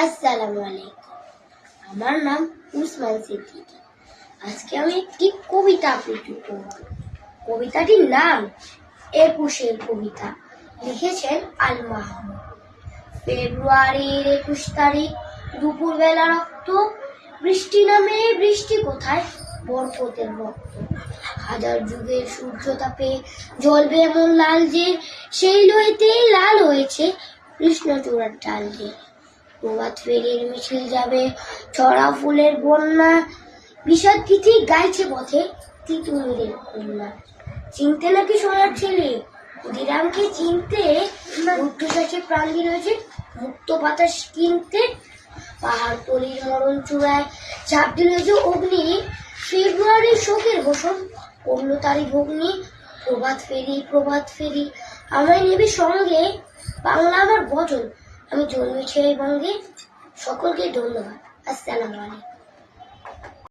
আসসালামু আলাইকুম। আমার নাম উসমান সিদ্দিকী। আজকে আমি একটি কবিতা আবৃত্তি করব। কবিতাটির নাম একুশের কবিতা। লিখেছেন আল মাহমুদ। ফেব্রুয়ারির 21 তারিখ দুপুরবেলা রক্ত, বৃষ্টি নামে বৃষ্টি কোথায়, বরকতের রক্ত। হাজার যুগের সূর্য তাপে জ্বলবে এমন লাল যে, সেই লোহেতে লাল হয়েছে কৃষ্ণচূড়ার ডাল যে। প্রভাত ফেরির মিছিল যাবে ছড়া ফুলের বন্যা, বিষাদ গীতি গাইছে পথে তিতুমিরের কন্যা। চিনতে নাকি সোনার ছেলে ক্ষুদিরামকে, চিনতে রুদ্ধশ্বাসে প্রাণ দিয়েছে মুক্ত বাতাস কিনতে। পাহাড় তলির মরণ চূড়ায় ঝাঁপ দিল যে অগ্নি, ফেব্রুয়ারির শোকের ঘোষণ করলো তারই ভগ্নি। প্রভাত ফেরি আমায় নেবে সঙ্গে, বাংলা আমার বচন, আমি জন্মেছি এই বঙ্গে। সকলকে ধন্যবাদ। আসসালামু আলাইকুম।